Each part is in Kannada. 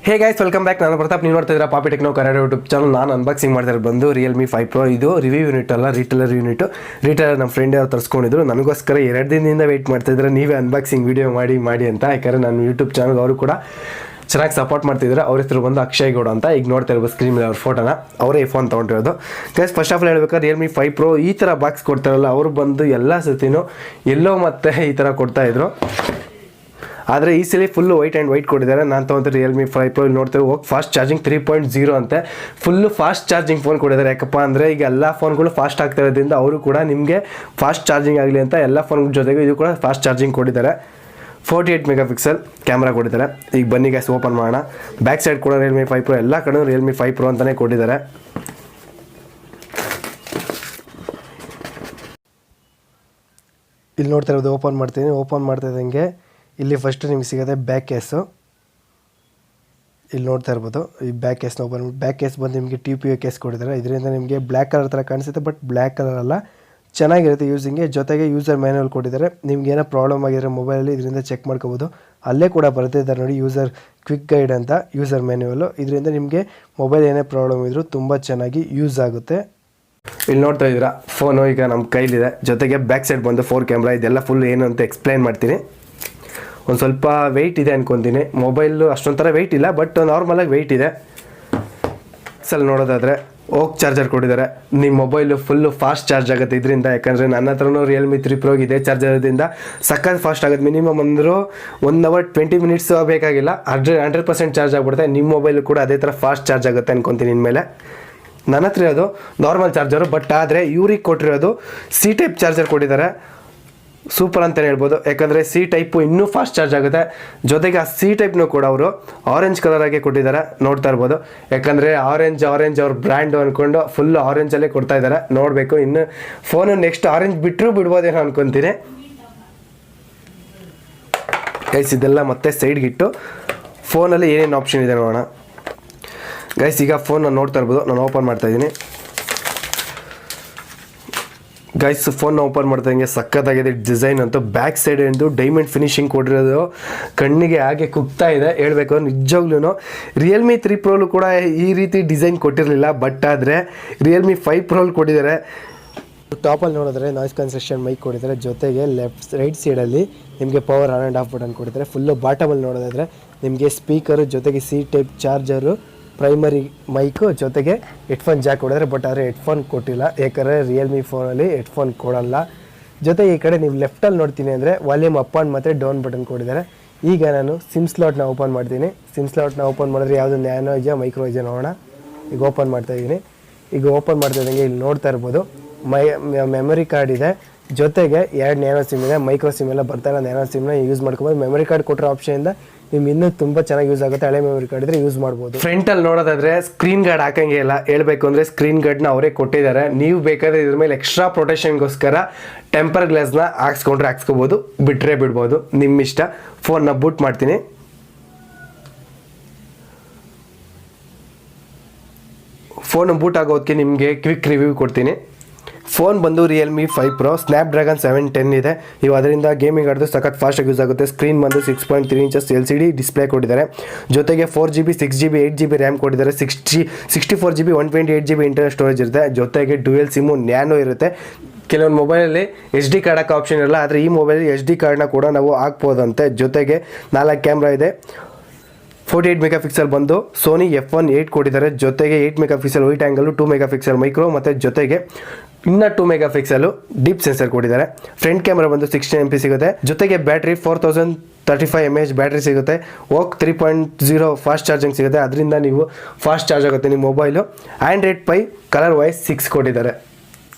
Hey guys welcome back. ನಾನು ಪ್ರತಾಪ್. ನೀವು ನೋಡ್ತಾ ಇದ್ದೀರಾ ಪಾಪಿ ಟೆಕ್ನೋ ಕನ್ನಡ ಯೂಟ್ಯೂಬ್ ಚಾನಲ್. ನಾನು ಅನ್ಬಾಕ್ಸಿಂಗ್ ಮಾಡ್ತಾರೆ ಬಂದು Realme 5 Pro. ಇದು ರಿವ್ಯೂ ಯೂನಿಟ್ ಅಲ್ಲ, ರೀಟೇಲರ್ ಯೂನಿಟ್. ರೀಟೇಲರ್ ನಮ್ಮ ಫ್ರೆಂಡ್ ಯಾರು ತರಿಸ್ಕೊಂಡಿದ್ರು, ನನಗೋಸ್ಕರ 2 ದಿನದಿಂದ ವೆಯ್ಟ್ ಮಾಡ್ತಿದ್ದಾರೆ ನೀವೇ ಅನ್ಬಾಕ್ಸಿಂಗ್ ವೀಡಿಯೋ ಮಾಡಿ ಅಂತ. ಯಾಕಂದರೆ ನಾನು ಯೂಟ್ಯೂಬ್ ಚಾನಲ್ ಅವರು ಕೂಡ ಚೆನ್ನಾಗಿ ಸಪೋರ್ಟ್ ಮಾಡ್ತಿದ್ದಾರೆ. ಅವ್ರ ಹೆಸರು ಬಂದು ಅಕ್ಷಯ್ ಗೌಡ ಅಂತ. ಈಗ ನೋಡ್ತಾ ಇರ್ಬೋದು ಸ್ಕ್ರೀನ್ ಮೇಲೆ ಅವ್ರ ಫೋಟೋನ. ಅವರೇ ಈ ಫೋನ್ ತೊಗೊಂಡಿರೋದು. ಗೈಸ್ ಫಸ್ಟ್ ಆಫ್ ಆಲ್ ಹೇಳ್ಬೇಕಾದ್ರೆ Realme 5 Pro ಈ ಥರ ಬಾಕ್ಸ್ ಕೊಡ್ತಾರಲ್ಲ, ಅವರು ಬಂದು ಎಲ್ಲ ಸತಿನೂ ಎಲ್ಲೋ ಮತ್ತೆ ಈ ಥರ ಕೊಡ್ತಾಯಿದ್ರು. ಆದರೆ ಈ ಸಲ ಫುಲ್ಲು ವೈಟ್ ಆ್ಯಂಡ್ ವೈಟ್ ಕೊಟ್ಟಿದ್ದಾರೆ. ನಾನು ತೊಗೊಂಡ್ರೆ Realme 5 Pro ನೋಡ್ತೇವೆ ಹೋಗಿ ಫಾಸ್ಟ್ ಚಾರ್ಜಿಂಗ್ 3.0 ಅಂತೆ. ಫುಲ್ಲು ಫಾಸ್ಟ್ ಚಾರ್ಜಿಂಗ್ ಫೋನ್ ಕೊಟ್ಟಿದ್ದಾರೆ. ಯಾಕಪ್ಪ ಅಂದರೆ ಈಗ ಎಲ್ಲ ಫೋನ್ಗಳು ಫಾಸ್ಟ್ ಆಗ್ತಾ ಇರೋದ್ರಿಂದ ಅವರು ಕೂಡ ನಿಮಗೆ ಫಾಸ್ಟ್ ಚಾರ್ಜಿಂಗ್ ಆಗಲಿ ಅಂತ ಎಲ್ಲ ಫೋನ್ಗಳ ಜೊತೆಗೆ ಇದು ಕೂಡ ಫಾಸ್ಟ್ ಚಾರ್ಜಿಂಗ್ ಕೊಟ್ಟಿದ್ದಾರೆ. 48 ಮೆಗಾ ಪಿಕ್ಸೆಲ್ ಕ್ಯಾಮ್ರಾ ಕೊಟ್ಟಿದ್ದಾರೆ. ಈಗ ಬನ್ನಿ ಗ್ಯಾಸ್ ಓಪನ್ ಮಾಡೋಣ. ಬ್ಯಾಕ್ ಸೈಡ್ ಕೂಡ Realme 5 Pro, ಎಲ್ಲ ಕಡೆ Realme 5 Pro ಅಂತಲೇ ಕೊಟ್ಟಿದ್ದಾರೆ. ಇಲ್ಲಿ ನೋಡ್ತಾ ಇರೋದು ಓಪನ್ ಮಾಡ್ತೀನಿ. ಓಪನ್ ಮಾಡ್ತಾ ಇದ್ದಂಗೆ ಇಲ್ಲಿ ಫಸ್ಟ್ ನಿಮ್ಗೆ ಸಿಗೋದೆ ಬ್ಯಾಕ್ ಕೇಸು. ಇಲ್ಲಿ ನೋಡ್ತಾ ಇರ್ಬೋದು ಈ ಬ್ಯಾಕ್ ಕೇಸ್ನ ಓಪನ್. ಬ್ಯಾಕ್ ಕೇಸ್ ಬಂದು ನಿಮಗೆ TPU ಕೇಸ್ ಕೊಟ್ಟಿದ್ದಾರೆ. ಇದರಿಂದ ನಿಮಗೆ ಬ್ಲ್ಯಾಕ್ ಕಲರ್ ಥರ ಕಾಣಿಸುತ್ತೆ, ಬಟ್ ಬ್ಲ್ಯಾಕ್ ಕಲರ್ ಅಲ್ಲ, ಚೆನ್ನಾಗಿರುತ್ತೆ ಯೂಸಿಂಗ್ಗೆ. ಜೊತೆಗೆ ಯೂಸರ್ ಮ್ಯಾನ್ಯಲ್ ಕೊಟ್ಟಿದ್ದಾರೆ. ನಿಮ್ಗೆ ಏನೋ ಪ್ರಾಬ್ಲಮ್ ಆಗಿದ್ರೆ ಮೊಬೈಲಲ್ಲಿ ಇದರಿಂದ ಚೆಕ್ ಮಾಡ್ಕೋಬೋದು. ಅಲ್ಲೇ ಕೂಡ ಬರ್ತಿದ್ದಾರೆ ನೋಡಿ ಯೂಸರ್ ಕ್ವಿಕ್ ಗೈಡ್ ಅಂತ, ಯೂಸರ್ ಮ್ಯಾನ್ಯುವಲ್ಲು. ಇದರಿಂದ ನಿಮಗೆ ಮೊಬೈಲ್ ಏನೇ ಪ್ರಾಬ್ಲಮ್ ಇದ್ದರೂ ತುಂಬ ಚೆನ್ನಾಗಿ ಯೂಸ್ ಆಗುತ್ತೆ. ಇಲ್ಲಿ ನೋಡ್ತಾ ಇದ್ದೀರಾ ಫೋನು ಈಗ ನಮ್ಮ ಕೈಲಿದೆ. ಜೊತೆಗೆ ಬ್ಯಾಕ್ ಸೈಡ್ ಬಂದು 4 ಕ್ಯಾಮ್ರಾ. ಇದೆಲ್ಲ ಫುಲ್ ಏನು ಅಂತ ಎಕ್ಸ್ಪ್ಲೈನ್ ಮಾಡ್ತೀನಿ. ಒಂದು ಸ್ವಲ್ಪ ವೆಯ್ಟ್ ಇದೆ ಅನ್ಕೊತೀನಿ. ಮೊಬೈಲು ಅಷ್ಟೊಂಥರ ವೆಯ್ಟ್ ಇಲ್ಲ, ಬಟ್ ನಾರ್ಮಲಾಗಿ ವೆಯ್ಟ್ ಇದೆ. ಸಲ ನೋಡೋದಾದರೆ ಓಕ್ ಚಾರ್ಜರ್ ಕೊಟ್ಟಿದ್ದಾರೆ. ನಿಮ್ಮ ಮೊಬೈಲು ಫುಲ್ಲು ಫಾಸ್ಟ್ ಚಾರ್ಜ್ ಆಗುತ್ತೆ ಇದರಿಂದ. ಯಾಕಂದರೆ ನನ್ನ ಹತ್ರನೂ Realme 3 Pro ಇದೆ. ಚಾರ್ಜರ್ದಿಂದ ಸಖತ್ ಫಾಸ್ಟ್ ಆಗುತ್ತೆ. ಮಿನಿಮಮ್ ಅಂದರೂ 1 ಅವರ್ 20 ಮಿನಿಟ್ಸ್ ಬೇಕಾಗಿಲ್ಲ, 100% ಚಾರ್ಜ್ ಆಗಿಬಿಡುತ್ತೆ. ನಿಮ್ಮ ಮೊಬೈಲು ಕೂಡ ಅದೇ ಥರ ಫಾಸ್ಟ್ ಚಾರ್ಜ್ ಆಗುತ್ತೆ ಅನ್ಕೊತೀನಿ ಇನ್ಮೇಲೆ. ನನ್ನ ಹತ್ರ ಇರೋದು ನಾರ್ಮಲ್ ಚಾರ್ಜರು, ಬಟ್ ಆದರೆ ಇವ್ರಿಗೆ ಕೊಟ್ಟಿರೋದು C ಟೈಪ್ ಚಾರ್ಜರ್ ಕೊಟ್ಟಿದ್ದಾರೆ. ಸೂಪರ್ ಅಂತಲೇ ಹೇಳ್ಬೋದು. ಯಾಕಂದರೆ C ಟೈಪು ಇನ್ನೂ ಫಾಸ್ಟ್ ಚಾರ್ಜ್ ಆಗುತ್ತೆ. ಜೊತೆಗೆ ಆ C ಟೈಪ್ನೂ ಕೂಡ ಅವರು ಆರೆಂಜ್ ಕಲರಾಗೆ ಕೊಟ್ಟಿದ್ದಾರೆ, ನೋಡ್ತಾ ಇರ್ಬೋದು. ಯಾಕಂದರೆ ಆರೆಂಜ್ ಅವ್ರ ಬ್ರ್ಯಾಂಡು ಅಂದ್ಕೊಂಡು ಫುಲ್ ಆರೆಂಜಲ್ಲೇ ಕೊಡ್ತಾ ಇದ್ದಾರೆ. ನೋಡಬೇಕು ಇನ್ನು ಫೋನು ನೆಕ್ಸ್ಟ್ ಆರೆಂಜ್ ಬಿಟ್ಟರೂ ಬಿಡ್ಬೋದೇನೋ ಅನ್ಕೊತೀನಿ. ಗೈಸ್ ಇದೆಲ್ಲ ಮತ್ತೆ ಸೈಡ್ಗಿಟ್ಟು ಫೋನಲ್ಲಿ ಏನೇನು ಆಪ್ಷನ್ ಇದೆ ನೋಡೋಣ. ಗೈಸ್ ಈಗ ಫೋನ್ ನೋಡ್ತಾ ಇರ್ಬೋದು, ನಾನು ಓಪನ್ ಮಾಡ್ತಾ ಇದ್ದೀನಿ. ಗೈಸ್ ಫೋನ್ನ ಓಪನ್ ಮಾಡ್ದಂಗೆ ಸಖತ್ತಾಗಿದೆ ಡಿಸೈನ್ ಅಂತೂ. ಬ್ಯಾಕ್ ಸೈಡ್ ಎಂದು ಡೈಮಂಡ್ ಫಿನಿಶಿಂಗ್ ಕೊಟ್ಟಿರೋದು ಕಣ್ಣಿಗೆ ಹಾಗೆ ಕುಗ್ತಾ ಇದೆ ಹೇಳ್ಬೇಕು. ನಿಜವಾಗ್ಲೂ Realme 3 Pro ಕೂಡ ಈ ರೀತಿ ಡಿಸೈನ್ ಕೊಟ್ಟಿರಲಿಲ್ಲ, ಬಟ್ ಆದರೆ Realme 5 Pro ಕೊಟ್ಟಿದ್ದಾರೆ. ಟಾಪಲ್ಲಿ ನೋಡಿದ್ರೆ ನಾಯ್ಸ್ ಕನ್ಸೆಷನ್ ಮೈಕ್ ಕೊಟ್ಟಿದ್ದಾರೆ. ಜೊತೆಗೆ ರೈಟ್ ಸೈಡಲ್ಲಿ ನಿಮಗೆ power on and off button ಕೊಟ್ಟಿದ್ದಾರೆ. ಫುಲ್ಲು ಬಾಟಮಲ್ಲಿ ನೋಡೋದಾದರೆ ನಿಮಗೆ ಸ್ಪೀಕರು, ಜೊತೆಗೆ C type charger, primary mic, ಜೊತೆಗೆ ಹೆಡ್ಫೋನ್ ಜಾಕ್ ಕೊಡಿದ್ರೆ. ಬಟ್ ಆದರೆ ಹೆಡ್ಫೋನ್ ಕೊಟ್ಟಿಲ್ಲ, ಯಾಕಂದರೆ Realme ಫೋನಲ್ಲಿ ಹೆಡ್ಫೋನ್ ಕೊಡಲ್ಲ. ಜೊತೆಗೆ ಈ ಕಡೆ ನೀವು ಲೆಫ್ಟಲ್ಲಿ ನೋಡ್ತೀನಿ ಅಂದರೆ ವಾಲ್ಯೂಮ್ ಅಪ್ ಆ್ಯಂಡ್ ಮತ್ತು ಡೌನ್ ಬಟನ್ ಕೊಟ್ಟಿದ್ದಾರೆ. ಈಗ ನಾನು ಸಿಮ್ ಸ್ಲಾಟ್ನ ಓಪನ್ ಮಾಡ್ತೀನಿ. ಸಿಮ್ ಸ್ಲಾಟ್ನ ಓಪನ್ ಮಾಡಿದ್ರೆ ಯಾವುದು ನ್ಯಾನೋ ಇದೆಯಾ ಮೈಕ್ರೋ ಇದೆಯಾ ನೋಡೋಣ. ಈಗ ಓಪನ್ ಮಾಡ್ತಾಯಿದ್ದೀನಿ. ಈಗ ಓಪನ್ ಮಾಡ್ತಾಯಿದ್ದಂಗೆ ಇಲ್ಲಿ ನೋಡ್ತಾ ಇರ್ಬೋದು ಮೆಮೊರಿ ಕಾರ್ಡ್ ಇದೆ. ಜೊತೆಗೆ 2 ನ್ಯಾನೋ ಸಿಮ್ ಇದೆ. ಮೈಕ್ರೋ ಸಿಮ್ ಎಲ್ಲ ಬರ್ತಾಯಿಲ್ಲ, ನ್ಯಾನೋ ಸಿಮ್ನ ಯೂಸ್ ಮಾಡ್ಕೊಬೋದು. ಮೆಮೊರಿ ಕಾರ್ಡ್ ಕೊಟ್ಟಿರೋ ಆಪ್ಷನಿಂದ ನಿಮ್ಗೆ ಇನ್ನೂ ತುಂಬ ಚೆನ್ನಾಗಿ ಯೂಸ್ ಆಗುತ್ತೆ. ಹಳೆ ಮೆಮೊರಿ ಕಾರ್ಡ್ ಇದ್ರೆ ಯೂಸ್ ಮಾಡ್ಬೋದು. ಫ್ರಂಟಲ್ಲಿ ನೋಡೋದಾದ್ರೆ ಸ್ಕ್ರೀನ್ ಗಾರ್ಡ್ ಹಾಕಂಗೆ ಇಲ್ಲ. ಹೇಳ್ಬೇಕು ಅಂದರೆ ಸ್ಕ್ರೀನ್ ಗಾರ್ಡ್ನ ಅವರೇ ಕೊಟ್ಟಿದ್ದಾರೆ. ನೀವು ಬೇಕಾದರೆ ಇದ್ರ ಮೇಲೆ ಎಕ್ಸ್ಟ್ರಾ ಪ್ರೊಟೆಕ್ಷನ್ಗೋಸ್ಕರ ಟೆಂಪರ್ ಗ್ಲಾಸ್ನ ಹಾಕ್ಸ್ಕೊಂಡ್ರೆ ಹಾಕ್ಸ್ಕೋಬೋದು, ಬಿಟ್ಟರೆ ಬಿಡ್ಬೋದು, ನಿಮ್ಮ ಇಷ್ಟ. ಫೋನ್ನ ಬೂಟ್ ಮಾಡ್ತೀನಿ. ಫೋನ್ ಬೂಟ್ ಆಗೋದಕ್ಕೆ ನಿಮಗೆ ಕ್ವಿಕ್ ರಿವ್ಯೂ ಕೊಡ್ತೀನಿ. ಫೋನ್ ಬಂದು Realme 5 Pro ಸ್ನ್ಯಾಪ್ಡ್ರ್ಯಾಗನ್ 710 ಇದೆ. ನೀವು ಅದರಿಂದ ಗೇಮಿಂಗ್ ಆಡಿದ್ರೆ ಸಖತ್ ಫಾಸ್ಟಾಗಿ ಯೂಸ್ ಆಗುತ್ತೆ. ಸ್ಕ್ರೀನ್ ಬಂದು 6.3 ಇಂಚಸ್ LCD ಡಿಸ್ಪ್ಲೇ ಕೊಟ್ಟಿದ್ದಾರೆ. ಜೊತೆಗೆ 4GB 6GB 8GB ರ್ಯಾಮ್ ಕೊಟ್ಟಿದ್ದಾರೆ. 64GB 128GB ಇಂಟರ್ನಲ್ ಸ್ಟೋರೇಜ್ ಇರುತ್ತೆ. ಜೊತೆಗೆ ಡ್ಯುಯಲ್ ಸಿಮ್ಮು ನ್ಯಾನೋ ಇರುತ್ತೆ. ಕೆಲವೊಂದು ಮೊಬೈಲಲ್ಲಿ SD ಕಾರ್ಡ್ ಹಾಕೋ ಆಪ್ಷನ್ ಇರಲ್ಲ, ಆದರೆ ಈ ಮೊಬೈಲಲ್ಲಿ SD ಕಾರ್ಡ್ನ ಕೂಡ ನಾವು ಹಾಕ್ಬೋದಂತೆ. ಜೊತೆಗೆ 4 ಕ್ಯಾಮ್ರಾ ಇದೆ. 48 ಮೆಗಾ ಪಿಕ್ಸೆಲ್ ಬಂದು ಸೋನಿ F1.8 ಕೊಟ್ಟಿದ್ದಾರೆ. ಜೊತೆಗೆ 8 mega pixel wide angle, 2 mega pixel micro, ಮತ್ತು ಜೊತೆಗೆ ಇನ್ನೂ 2 ಮೆಗಾ ಪಿಕ್ಸೆಲು ಡೀಪ್ ಸೆನ್ಸರ್ ಕೊಟ್ಟಿದ್ದಾರೆ. ಫ್ರಂಟ್ ಕ್ಯಾಮ್ರಾ ಬಂದು 16 MP ಸಿಗುತ್ತೆ. ಜೊತೆಗೆ ಬ್ಯಾಟ್ರಿ 4035 mAh ಬ್ಯಾಟ್ರಿ ಸಿಗುತ್ತೆ. ಓಕ್ 3.0 ಫಾಸ್ಟ್ ಚಾರ್ಜಿಂಗ್ ಸಿಗುತ್ತೆ. ಅದರಿಂದ ನೀವು ಫಾಸ್ಟ್ ಚಾರ್ಜ್ ಆಗುತ್ತೆ ನಿಮ್ಮ ಮೊಬೈಲು. ಆ್ಯಂಡ್ರಾಯ್ಡ್ ಪೈ ಕಲರ್ ವೈಸ್ 6 ಕೊಟ್ಟಿದ್ದಾರೆ.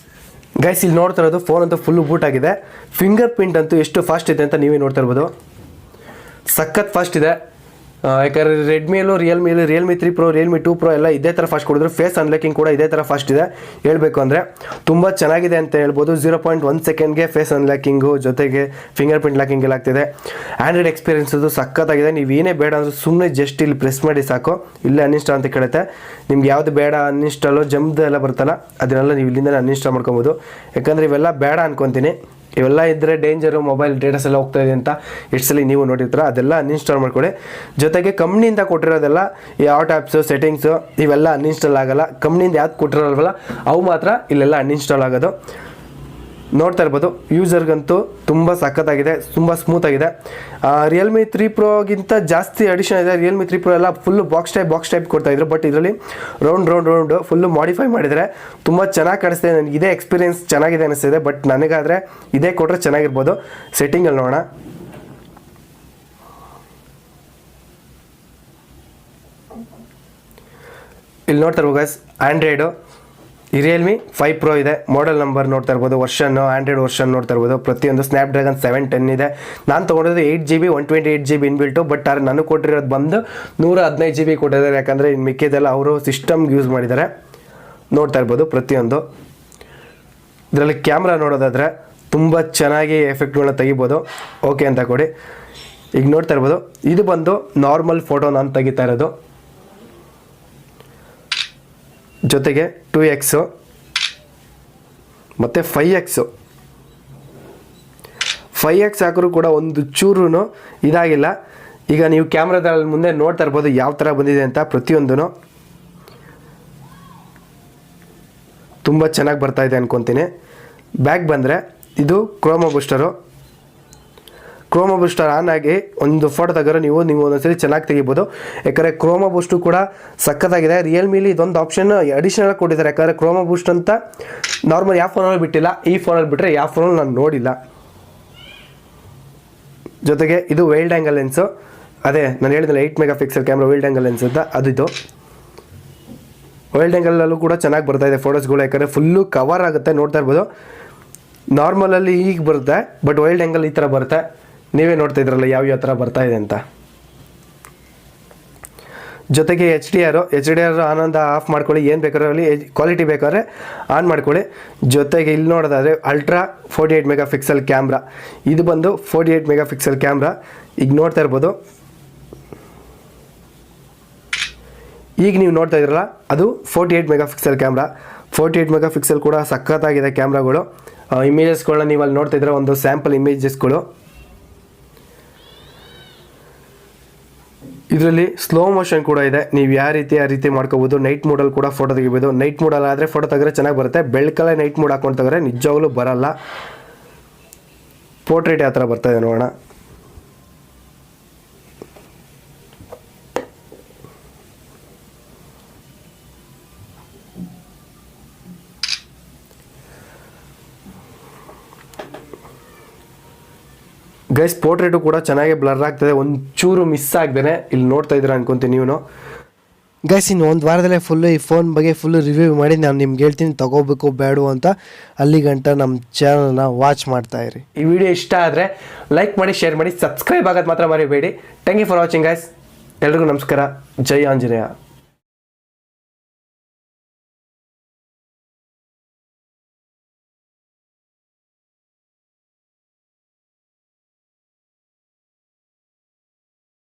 ಗೈಸ್ ಇಲ್ಲಿ ನೋಡ್ತಾ ಇರೋದು ಫೋನ್ ಅಂತೂ ಫುಲ್ಲು ಬೂಟ್ ಆಗಿದೆ. ಫಿಂಗರ್ ಪ್ರಿಂಟ್ ಅಂತೂ ಎಷ್ಟು ಫಾಸ್ಟ್ ಇದೆ ಅಂತ ನೀವೇ ನೋಡ್ತಾ ಇರ್ಬೋದು. ಸಖತ್ ಫಾಸ್ಟ್ ಇದೆ. ಯಾಕಂದರೆ ರೆಡ್ಮಿಯಲ್ಲೂ Realme 3 Pro, Realme 2 Pro ಎಲ್ಲ ಇದೇ ಥರ ಫಾಸ್ಟ್ ಕೊಡಿದ್ರು. ಫೇಸ್ ಅನ್ಲಾಕಿಂಗ್ ಕೂಡ ಇದೇ ಥರ ಫಾಸ್ಟ್ ಇದೆ. ಹೇಳಬೇಕು ಅಂದರೆ ತುಂಬ ಚೆನ್ನಾಗಿದೆ ಅಂತ ಹೇಳ್ಬೋದು. 0.1 ಸೆಕೆಂಡ್ಗೆ ಫೇಸ್ ಅನ್ಲಾಕಿಂಗು, ಜೊತೆಗೆ ಫಿಂಗರ್ ಪ್ರಿಂಟ್ ಲಾಕಿಂಗ್ ಎಲ್ಲ ಆಗ್ತಿದೆ. ಆ್ಯಂಡ್ರಾಯ್ಡ್ ಎಕ್ಸ್ಪೀರಿಯನ್ಸ್ ಅದು ಸಖತ್ತಾಗಿದೆ. ನೀವು ಏನೇ ಬೇಡ ಅಂದರೂ ಸುಮ್ಮನೆ ಜಸ್ಟ್ ಇಲ್ಲಿ ಪ್ರೆಸ್ ಮಾಡಿ ಸಾಕು, ಇಲ್ಲೇ ಅನ್ಇನ್ಸ್ಟಾಲ್ ಅಂತ ಕೇಳುತ್ತೆ. ನಿಮ್ಗೆ ಯಾವುದು ಬೇಡ ಅನ್ಇನ್ಸ್ಟಾಲು ಜಮ್ದು ಎಲ್ಲ ಬರ್ತಲ್ಲ, ಅದನ್ನೆಲ್ಲ ನೀವು ಇಲ್ಲಿಂದ ಅನ್ಇನ್ಸ್ಟಾಲ್ ಮಾಡ್ಕೊಬೋದು. ಯಾಕಂದರೆ ಇವೆಲ್ಲ ಬೇಡ ಅನ್ಕೊತೀನಿ. ಇವೆಲ್ಲ ಇದ್ದರೆ ಡೇಂಜರು, ಮೊಬೈಲ್ ಡೇಟಾಸ್ ಎಲ್ಲ ಹೋಗ್ತಾ ಇದೆ ಅಂತ ಎಷ್ಟು ಸಲ ನೀವು ನೋಡಿರ್ತೀರ. ಅದೆಲ್ಲ ಅನ್ಇನ್ಸ್ಟಾಲ್ ಮಾಡ್ಕೊಳ್ಳಿ. ಜೊತೆಗೆ ಕಂಪ್ನಿಯಿಂದ ಕೊಟ್ಟಿರೋದೆಲ್ಲ ಈ ಆಟ್ ಆ್ಯಪ್ಸು, ಸೆಟ್ಟಿಂಗ್ಸು ಇವೆಲ್ಲ ಅನ್ಇನ್ಸ್ಟಾಲ್ ಆಗಲ್ಲ. ಕಂಪ್ನಿಯಿಂದ ಯಾವ್ದು ಕೊಟ್ಟಿರೋಲ್ವಲ್ಲ ಅವು ಮಾತ್ರ ಇಲ್ಲೆಲ್ಲ ಅನ್ಇನ್ಸ್ಟಾಲ್ ಆಗೋದು. ನೋಡ್ತಾ ಇರ್ಬೋದು, ಯೂಸರ್ಗಂತೂ ತುಂಬ ಸಖತ್ತಾಗಿದೆ, ತುಂಬ ಸ್ಮೂತಾಗಿದೆ. ರಿಯಲ್ಮಿ 3 ಪ್ರೋಗಿಂತ ಜಾಸ್ತಿ ಅಡಿಷನ್ ಇದೆ. ರಿಯಲ್ಮಿ 3 ಪ್ರೋ ಎಲ್ಲ ಫುಲ್ಲು ಬಾಕ್ಸ್ ಟೈಪ್ ಕೊಡ್ತಾಯಿದ್ರು, ಬಟ್ ಇದರಲ್ಲಿ ರೌಂಡ್ ಫುಲ್ಲು ಮಾಡಿಫೈ ಮಾಡಿದರೆ ತುಂಬ ಚೆನ್ನಾಗಿ ಕಾಣಿಸ್ತಿದೆ. ನನಗೆ ಇದೇ ಎಕ್ಸ್ಪೀರಿಯನ್ಸ್ ಚೆನ್ನಾಗಿದೆ ಅನಿಸ್ತಿದೆ, ಬಟ್ ನನಗಾದರೆ ಇದೇ ಕೊಟ್ಟರೆ ಚೆನ್ನಾಗಿರ್ಬೋದು. ಸೆಟ್ಟಿಂಗಲ್ಲಿ ನೋಡೋಣ. ಇಲ್ಲಿ ನೋಡ್ತಾ ಇರ್ಬೋದು ಗೈಸ್, ಆ್ಯಂಡ್ರಾಯ್ಡು ಈ ರಿಯಲ್ಮಿ 5 ಪ್ರೋ ಇದೆ. ಮಾಡೆಲ್ ನಂಬರ್ ನೋಡ್ತಾ ಇರ್ಬೋದು, ವರ್ಷನ್ನು ಆ್ಯಂಡ್ರಾಯ್ಡ್ ವರ್ಷನ್ ನೋಡ್ತಾ ಇರ್ಬೋದು. ಪ್ರತಿಯೊಂದು ಸ್ನ್ಯಾಪ್ಡ್ರ್ಯಾಗನ್ 710 ಇದೆ. ನಾನು ತೊಗೊಂಡಿದ್ದು 8GB 128GB ಇನ್ಬಿಲ್ಟು, ಬಟ್ ನನಗೆ ಕೊಟ್ಟಿರೋದು ಬಂದು 115GB ಕೊಟ್ಟಿದ್ದಾರೆ. ಯಾಕಂದರೆ ಇನ್ನು ಮಿಕ್ಕಿದೆಲ್ಲ ಅವರು ಸಿಸ್ಟಮ್ಗೆ ಯೂಸ್ ಮಾಡಿದ್ದಾರೆ. ನೋಡ್ತಾ ಇರ್ಬೋದು ಪ್ರತಿಯೊಂದು. ಇದರಲ್ಲಿ ಕ್ಯಾಮ್ರಾ ನೋಡೋದಾದರೆ ತುಂಬ ಚೆನ್ನಾಗಿ ಎಫೆಕ್ಟ್ಗಳನ್ನ ತೆಗಿಬೋದು. ಓಕೆ ಅಂತ ಕೊಡಿ. ಈಗ ನೋಡ್ತಾ ಇರ್ಬೋದು, ಇದು ಬಂದು ನಾರ್ಮಲ್ ಫೋಟೋ ನಾನು ತೆಗಿತಾ ಇರೋದು. ಜೊತೆಗೆ 2x ಮತ್ತು 5x ಹಾಕಿದ್ರು ಕೂಡ ಒಂದು ಚೂರು ಇದಾಗಿಲ್ಲ. ಈಗ ನೀವು ಕ್ಯಾಮ್ರಾದಲ್ಲಿ ಮುಂದೆ ನೋಡ್ತಾ ಇರ್ಬೋದು ಯಾವ ಥರ ಬಂದಿದೆ ಅಂತ. ಪ್ರತಿಯೊಂದೂ ತುಂಬ ಚೆನ್ನಾಗಿ ಬರ್ತಾ ಇದೆ ಅನ್ಕೊತೀನಿ. ಬ್ಯಾಕ್ ಬಂದರೆ ಇದು ಕ್ರೋಮಾ ಬೂಸ್ಟರ್ ಆನ್ ಆಗಿ ಒಂದು ಫೋಟೋ ತೆಗೆದ್ರೆ ನೀವು ಒಂದೊಂದ್ಸರಿ ಚೆನ್ನಾಗಿ ತೆಗಿಬೋದು. ಯಾಕಂದರೆ ಕ್ರೋಮಾ ಬೂಸ್ಟು ಕೂಡ ಸಖತ್ತಾಗಿದೆ. ರಿಯಲ್ಮಿಲಿ ಇದೊಂದು ಆಪ್ಷನ್ ಅಡಿಷನಲ್ ಕೊಟ್ಟಿದ್ದಾರೆ. ಯಾಕಂದರೆ ಕ್ರೋಮಾ ಬೂಸ್ಟ್ ಅಂತ ನಾರ್ಮಲ್ ಯಾವ ಫೋನಲ್ಲಿ ಬಿಟ್ಟಿಲ್ಲ, ಈ ಫೋನಲ್ಲಿ ಬಿಟ್ಟರೆ ಯಾವ ಫೋನಲ್ಲಿ ನಾನು ನೋಡಿಲ್ಲ. ಜೊತೆಗೆ ಇದು ವೈಲ್ಡ್ ಆ್ಯಂಗಲ್ ಲೆನ್ಸು, ಅದೇ ನಾನು ಹೇಳಿದ್ನಲ್ಲ 8 MP camera wild angle lens ಅಂತ, ಅದು ವೈಲ್ಡ್ ಆ್ಯಂಗಲಲ್ಲೂ ಕೂಡ ಚೆನ್ನಾಗಿ ಬರ್ತಾ ಇದೆ ಫೋಟೋಸ್ಗಳು. ಯಾಕಂದರೆ ಫುಲ್ಲು ಕವರ್ ಆಗುತ್ತೆ. ನೋಡ್ತಾ ಇರ್ಬೋದು, ನಾರ್ಮಲಲ್ಲಿ ಈಗ ಬರುತ್ತೆ, ಬಟ್ ವೈಲ್ಡ್ ಆ್ಯಂಗಲ್ ಈ ಥರ ಬರುತ್ತೆ. ನೀವೇ ನೋಡ್ತಾ ಇದ್ರಲ್ಲ ಯಾವ ಥರ ಬರ್ತಾ ಇದೆ ಅಂತ. ಜೊತೆಗೆ HDR ಆನಂದ ಆಫ್ ಮಾಡ್ಕೊಳ್ಳಿ. ಏನು ಬೇಕಾದ್ರೆ ಅಲ್ಲಿ ಕ್ವಾಲಿಟಿ ಬೇಕಾದ್ರೆ ಆನ್ ಮಾಡ್ಕೊಳ್ಳಿ. ಜೊತೆಗೆ ಇಲ್ಲಿ ನೋಡೋದಾದರೆ ಅಲ್ಟ್ರಾ 48 MP ಕ್ಯಾಮ್ರಾ, ಇದು ಬಂದು 48 MP ಕ್ಯಾಮ್ರಾ. ಈಗ ನೋಡ್ತಾ ಇರ್ಬೋದು, ಈಗ ನೀವು ನೋಡ್ತಾ ಇದ್ರಲ್ಲ ಅದು 48 MP ಕ್ಯಾಮ್ರಾ. 48 MP ಕೂಡ ಸಖತ್ತಾಗಿದೆ ಕ್ಯಾಮ್ರಾಗಳು. ಇಮೇಜಸ್ಗಳನ್ನ ನೀವು ಅಲ್ಲಿ ನೋಡ್ತಾ ಇದ್ರೆ ಒಂದು ಸ್ಯಾಂಪಲ್ ಇಮೇಜಸ್ಗಳು. ಇದರಲ್ಲಿ ಸ್ಲೋ ಮೋಷನ್ ಕೂಡ ಇದೆ. ನೀವು ಯಾವ ರೀತಿ ಆ ರೀತಿ ಮಾಡ್ಕೋಬೋದು. ನೈಟ್ ಮೂಡಲ್ಲಿ ಕೂಡ ಫೋಟೋ ತೆಗಿಬೋದು. ನೈಟ್ ಮೂಡಲ್ಲಿ ಆದರೆ ಫೋಟೋ ತೆಗೆದ್ರೆ ಚೆನ್ನಾಗಿ ಬರುತ್ತೆ. ಬೆಳಕಲ್ಲೇ ನೈಟ್ ಮೂಡ್ ಹಾಕೊಂಡು ತೆಗೆದ್ರೆ ನಿಜವಾಗ್ಲೂ ಬರಲ್ಲ. ಪೋರ್ಟ್ರೇಟ್ ಯಾವ ಥರ ಬರ್ತಾ ಇದೆ ನೋಡೋಣ. ಗೈಸ್ ಪೋರ್ಟ್ರೇಟು ಕೂಡ ಚೆನ್ನಾಗಿ ಬ್ಲರ್ ಆಗ್ತದೆ, ಒಂಚೂರು ಮಿಸ್ ಆಗ್ದೇನೆ ಇಲ್ಲಿ ನೋಡ್ತಾ ಇದ್ದೀರಾ ಅನ್ಕೊಂತೀನಿ ನೀವು. ಗೈಸ್ ಇನ್ನು ಒಂದು ವಾರದಲ್ಲೇ ಫುಲ್ಲು ಈ ಫೋನ್ ಬಗ್ಗೆ ಫುಲ್ಲು ರಿವ್ಯೂ ಮಾಡಿ ನಾನು ನಿಮ್ಗೆ ಹೇಳ್ತೀನಿ ತೊಗೋಬೇಕು ಬೇಡ ಅಂತ. ಅಲ್ಲಿ ಗಂಟ ನಮ್ಮ ಚಾನಲ್ನ ವಾಚ್ ಮಾಡ್ತಾ ಇರಿ. ಈ ವಿಡಿಯೋ ಇಷ್ಟ ಆದರೆ ಲೈಕ್ ಮಾಡಿ, ಶೇರ್ ಮಾಡಿ, ಸಬ್ಸ್ಕ್ರೈಬ್ ಆಗೋದು ಮಾತ್ರ ಮರಿಬೇಡಿ. Thank you for watching guys. ಎಲ್ರಿಗೂ ನಮಸ್ಕಾರ. ಜೈ ಆಂಜನೇಯ.